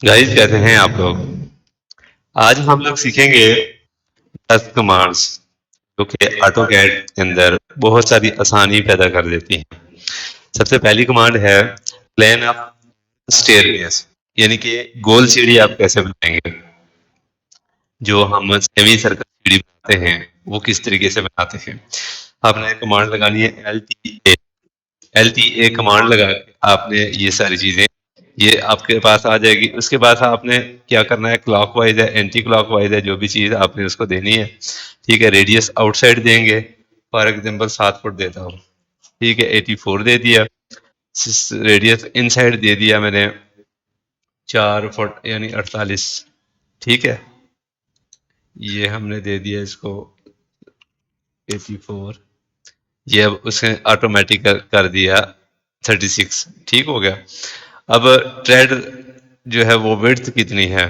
Guys कैसे हैं आप लोग। आज हम लोग सीखेंगे 10 कमांड्स जो कि ऑटो कैड के अंदर बहुत सारी आसानी पैदा कर देती हैं। सबसे पहली कमांड है प्लान ऑफ स्टेयरकेस, यानी कि गोल सीढ़ी आप कैसे बनाएंगे। जो हम सेमी सर्कल सीढ़ी बनाते हैं वो किस तरीके से बनाते हैं। आपने कमांड लगानी है एल टी ए कमांड लगा के आपने ये सारी चीजें ये आपके पास आ जाएगी। उसके बाद आपने क्या करना है, क्लॉकवाइज है एंटी क्लॉकवाइज है, जो भी चीज आपने उसको देनी है। ठीक है, रेडियस आउटसाइड देंगे, फॉर एग्जांपल 7 फुट देता हूँ। ठीक है, 84 दे दिया। रेडियस इनसाइड दे दिया मैंने 4 फुट यानी 48। ठीक है, ये हमने दे दिया इसको 84। ये अब उसने ऑटोमेटिक कर दिया 36। ठीक हो गया। अब ट्रेड जो है वो विड्थ कितनी है,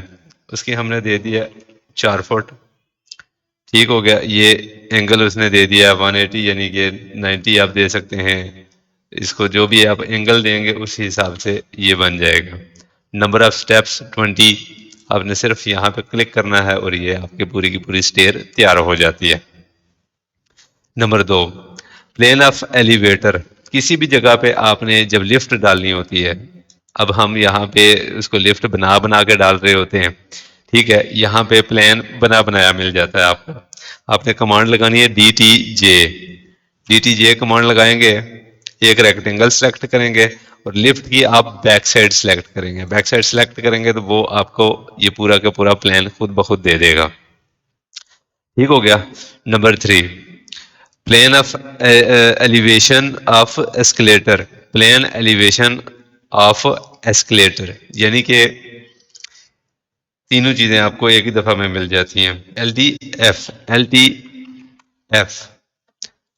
उसकी हमने दे दिया 4 फुट। ठीक हो गया। ये एंगल उसने दे दिया 180 यानी कि 90 आप दे सकते हैं। इसको जो भी आप एंगल देंगे उस हिसाब से ये बन जाएगा। Number of steps 20। आपने सिर्फ यहाँ पे क्लिक करना है और ये आपकी पूरी की पूरी स्टेयर तैयार हो जाती है। Number 2, plane of elevator. किसी भी जगह पे आपने जब लिफ्ट डालनी होती है, अब हम यहाँ पे उसको लिफ्ट बना बना के डाल रहे होते हैं। ठीक है, यहाँ पे प्लेन बना बनाया मिल जाता है आपको। आपने कमांड लगानी है DTJ। DTJ कमांड लगाएंगे, एक रेक्टेंगल सेलेक्ट करेंगे और लिफ्ट की आप बैक साइड सेलेक्ट करेंगे। बैक साइड सेलेक्ट करेंगे तो वो आपको ये पूरा का पूरा प्लान खुद ब खुद दे देगा। ठीक हो गया। Number 3, plane of elevation of escalator. Plane elevation of escalator यानी कि तीनों चीजें आपको एक ही दफा में मिल जाती हैं। एल टी एफ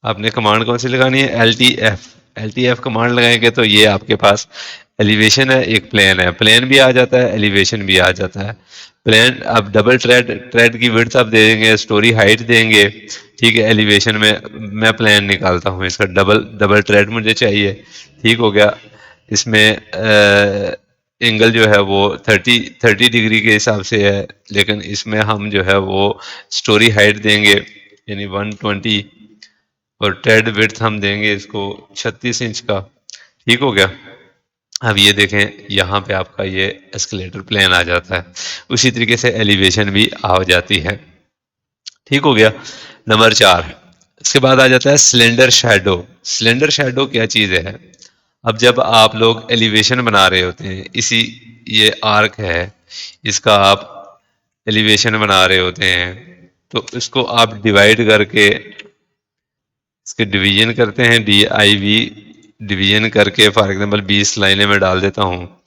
आपने कमांड कौन सी लगानी है, एल टी एफ कमांड लगाएंगे तो ये आपके पास एलिवेशन है, एक प्लेन है। प्लेन भी आ जाता है, एलिवेशन भी आ जाता है। प्लेन अब डबल ट्रेड ट्रेड की विड्थ आप दे देंगे, स्टोरी हाइट देंगे। ठीक है, एलिवेशन में मैं प्लेन निकालता हूँ, इसका डबल डबल ट्रेड मुझे चाहिए। ठीक हो गया। इसमें एंगल जो है वो 30 डिग्री के हिसाब से है, लेकिन इसमें हम जो है वो स्टोरी हाइट देंगे यानी 120 और ट्रेड विड्थ हम देंगे इसको 36 इंच का। ठीक हो गया। अब ये देखें, यहाँ पे आपका ये एस्केलेटर प्लेन आ जाता है। उसी तरीके से एलिवेशन भी आ जाती है। ठीक हो गया। नंबर 4, इसके बाद आ जाता है सिलेंडर शैडो। सिलेंडर शैडो क्या चीज़ है, अब जब आप लोग एलिवेशन बना रहे होते हैं, इसी ये आर्क है, इसका आप एलिवेशन बना रहे होते हैं, तो इसको आप डिवाइड करके इसके डिवीजन करते हैं, DIV डिवीजन करके फॉर एग्जांपल 20 लाइनें में डाल देता हूँ।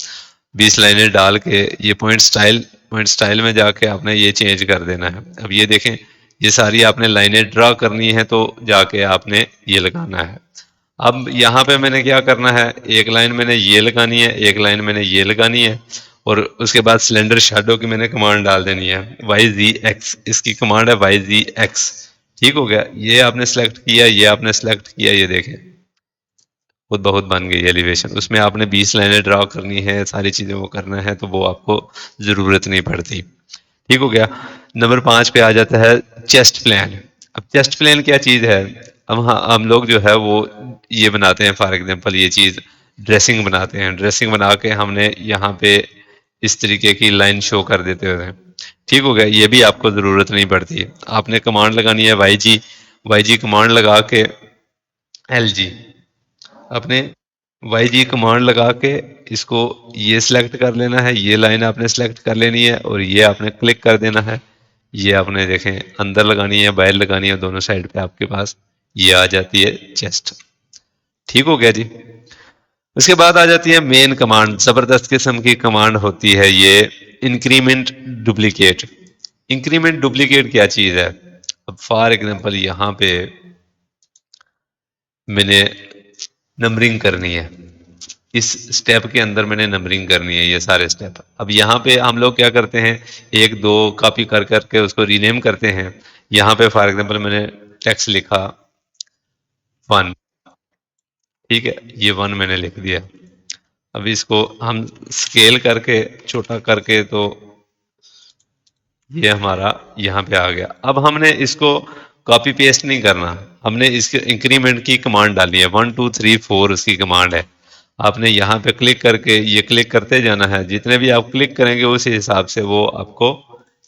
20 लाइनें डाल के ये पॉइंट स्टाइल में जाके आपने ये चेंज कर देना है। अब ये देखें, ये सारी आपने लाइनें ड्रा करनी है तो जाके आपने ये लगाना है। अब यहाँ पे मैंने क्या करना है, एक लाइन मैंने ये लगानी है, एक लाइन मैंने ये लगानी है और उसके बाद सिलेंडर शैडो की मैंने कमांड डाल देनी है YZX। इसकी कमांड है YZX। ठीक हो गया। ये आपने सेलेक्ट किया, ये आपने सेलेक्ट किया, ये देखें खुद बहुत बन गई एलिवेशन। उसमें आपने 20 लाइनें ड्रा करनी है, सारी चीज़ें वो करना है, तो वो आपको ज़रूरत नहीं पड़ती। ठीक हो गया। नंबर 5 पे आ जाता है चेस्ट प्लान। अब चेस्ट प्लान क्या चीज़ है, अब हाँ हम लोग जो है वो ये बनाते हैं, फॉर एग्जांपल ये चीज़ ड्रेसिंग बनाते हैं। ड्रेसिंग बना के हमने यहाँ पे इस तरीके की लाइन शो कर देते हैं। ठीक हो गया। ये भी आपको ज़रूरत नहीं पड़ती। आपने कमांड लगानी है वाई जी कमांड लगा के LG अपने YG कमांड लगा के इसको ये सिलेक्ट कर लेना है, ये लाइन आपने सेलेक्ट कर लेनी है और ये आपने क्लिक कर देना है। ये आपने देखें अंदर लगानी है बाहर लगानी है, दोनों साइड पे आपके पास ये आ जाती है चेस्ट। ठीक हो गया जी। उसके बाद आ जाती है मेन कमांड, जबरदस्त किस्म की कमांड होती है ये, इंक्रीमेंट डुप्लीकेट। इंक्रीमेंट डुप्लीकेट क्या चीज है, अब फॉर एग्जांपल यहाँ पे मैंने नंबरिंग करनी है, इस स्टेप के अंदर मैंने नंबरिंग करनी है ये सारे स्टेप। अब यहाँ पे हम लोग क्या करते हैं, एक दो कॉपी कर करके उसको रीनेम करते हैं। यहाँ पे फॉर एग्जांपल मैंने टेक्स्ट लिखा 1। ठीक है, ये 1 मैंने लिख दिया। अब इसको हम स्केल करके छोटा करके तो ये हमारा यहाँ पे आ गया। अब हमने इसको कॉपी पेस्ट नहीं करना, हमने इसके इंक्रीमेंट की कमांड डालनी है, 1 2 3 4 उसकी कमांड है। आपने यहाँ पे क्लिक करके ये क्लिक करते जाना है, जितने भी आप क्लिक करेंगे उस हिसाब से वो आपको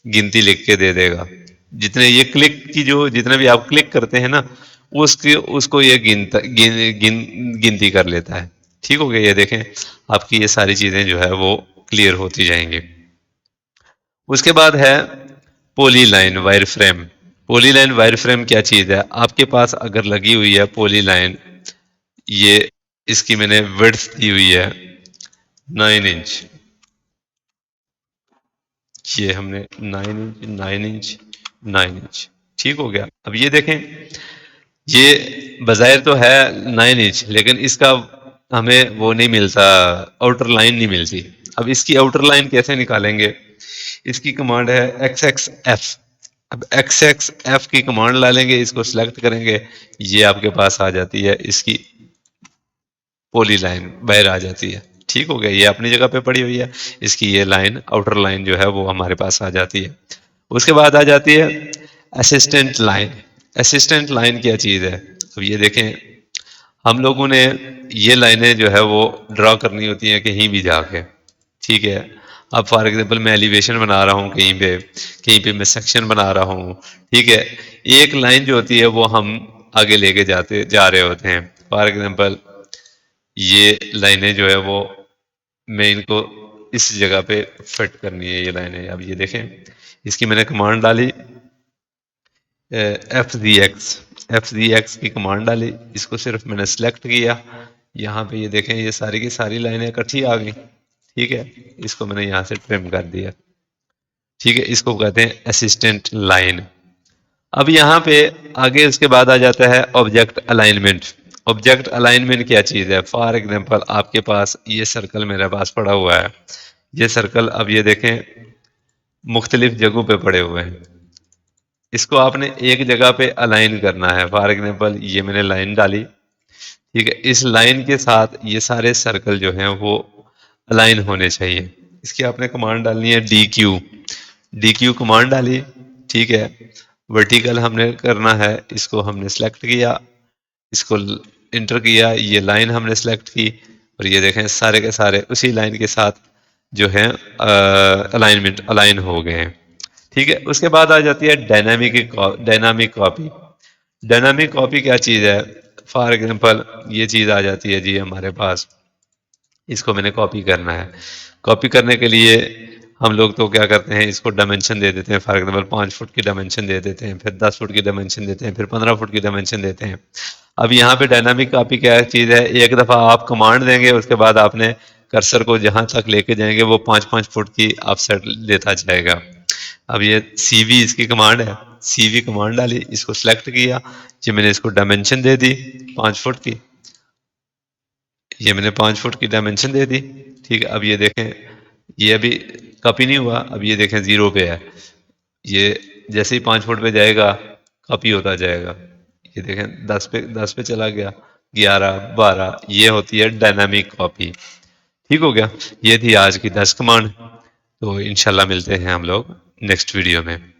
गिनती लिख के दे देगा। जितने ये क्लिक की जो जितने भी आप क्लिक करते हैं ना, उसके उसको ये गिनती कर लेता है। ठीक हो गया, ये देखें आपकी ये सारी चीजें जो है वो क्लियर होती जाएंगी। उसके बाद है पोली लाइन वायर फ्रेम। पोली लाइन वायर फ्रेम क्या चीज है? आपके पास अगर लगी हुई है पोली लाइन, ये इसकी मैंने विड्थ दी हुई है 9 इंच, ये हमने 9 इंच 9 इंच 9 इंच, ठीक हो गया। अब ये देखें, ये बाज़ाहिर तो है 9 इंच, लेकिन इसका हमें वो नहीं मिलता, आउटर लाइन नहीं मिलती। अब इसकी आउटर लाइन कैसे निकालेंगे? इसकी कमांड है XXF। अब XXF की कमांड डालेंगे, इसको सिलेक्ट करेंगे, ये आपके पास आ जाती है, इसकी पोली लाइन बाहर आ जाती है। ठीक हो गया, ये अपनी जगह पे पड़ी हुई है, इसकी ये लाइन आउटर लाइन जो है वो हमारे पास आ जाती है। उसके बाद आ जाती है असिस्टेंट लाइन। असिस्टेंट लाइन क्या चीज़ है? अब ये देखें, हम लोगों ने ये लाइनें जो है वो ड्रा करनी होती हैं कहीं भी जाके। ठीक है, अब फॉर एग्जांपल मैं एलिवेशन बना रहा हूँ कहीं पे मैं सेक्शन बना रहा हूँ। ठीक है, एक लाइन जो होती है वो हम आगे लेके जा रहे होते हैं। फॉर एग्जांपल ये लाइनें जो है वो मैं इनको इस जगह पे फिट करनी है, ये लाइनें। अब ये देखें, इसकी मैंने कमांड डाली FZX की कमांड डाली, इसको सिर्फ मैंने सेलेक्ट किया, यहाँ पे ये देखें ये सारी की सारी लाइनें इकट्ठी आ गई। ठीक है, इसको मैंने यहाँ से ट्रिम कर दिया। ठीक है, इसको कहते हैं असिस्टेंट लाइन। अब यहाँ पे आगे उसके बाद आ जाता है ऑब्जेक्ट अलाइनमेंट। ऑब्जेक्ट अलाइनमेंट क्या चीज़ है? फॉर एग्जांपल आपके पास ये सर्कल मेरे पास पड़ा हुआ है, ये सर्कल अब ये देखें मुख्तलिफ जगहों पे पड़े हुए हैं, इसको आपने एक जगह पे अलाइन करना है। फॉर एग्जांपल ये मैंने लाइन डाली, ठीक है, इस लाइन के साथ ये सारे सर्कल जो हैं वो अलाइन होने चाहिए। इसकी आपने कमांड डालनी है DQ कमांड डाली। ठीक है, वर्टिकल हमने करना है, इसको हमने सेलेक्ट किया, इसको इंटर किया, ये लाइन हमने सेलेक्ट की, और ये देखें सारे के सारे उसी लाइन के साथ जो है अलाइन हो गए हैं। ठीक है, उसके बाद आ जाती है डायनामिक कॉपी। डायनामिक कॉपी क्या चीज़ है? फॉर एग्जांपल ये चीज़ आ जाती है जी हमारे पास, इसको मैंने कॉपी करना है। कॉपी करने के लिए हम लोग तो क्या करते हैं, इसको डायमेंशन दे देते हैं। फॉर एग्जांपल 5 फुट की डायमेंशन दे देते हैं, फिर 10 फुट की डायमेंशन देते हैं, फिर 15 फुट की डायमेंशन देते हैं। अब यहाँ पे डायनामिक कॉपी क्या चीज़ है? एक दफ़ा आप कमांड देंगे, उसके बाद आपने कर्सर को जहाँ तक लेके जाएंगे वो 5 5 फुट की ऑफसेट लेता जाएगा। अब ये CV इसकी कमांड है, CV कमांड डाली, इसको सेलेक्ट किया, ये मैंने इसको डायमेंशन दे दी 5 फुट की, ये मैंने 5 फुट की डायमेंशन दे दी। ठीक है, अब ये देखें ये अभी कॉपी नहीं हुआ, अब ये देखें 0 पे है, ये जैसे ही 5 फुट पे जाएगा कॉपी होता जाएगा। ये देखें 10 पे चला गया, 11 12, ये होती है डायनामिक कॉपी। ठीक हो गया, ये थी आज की 10 कमांड। तो इंशाल्लाह मिलते हैं हम लोग नेक्स्ट वीडियो में।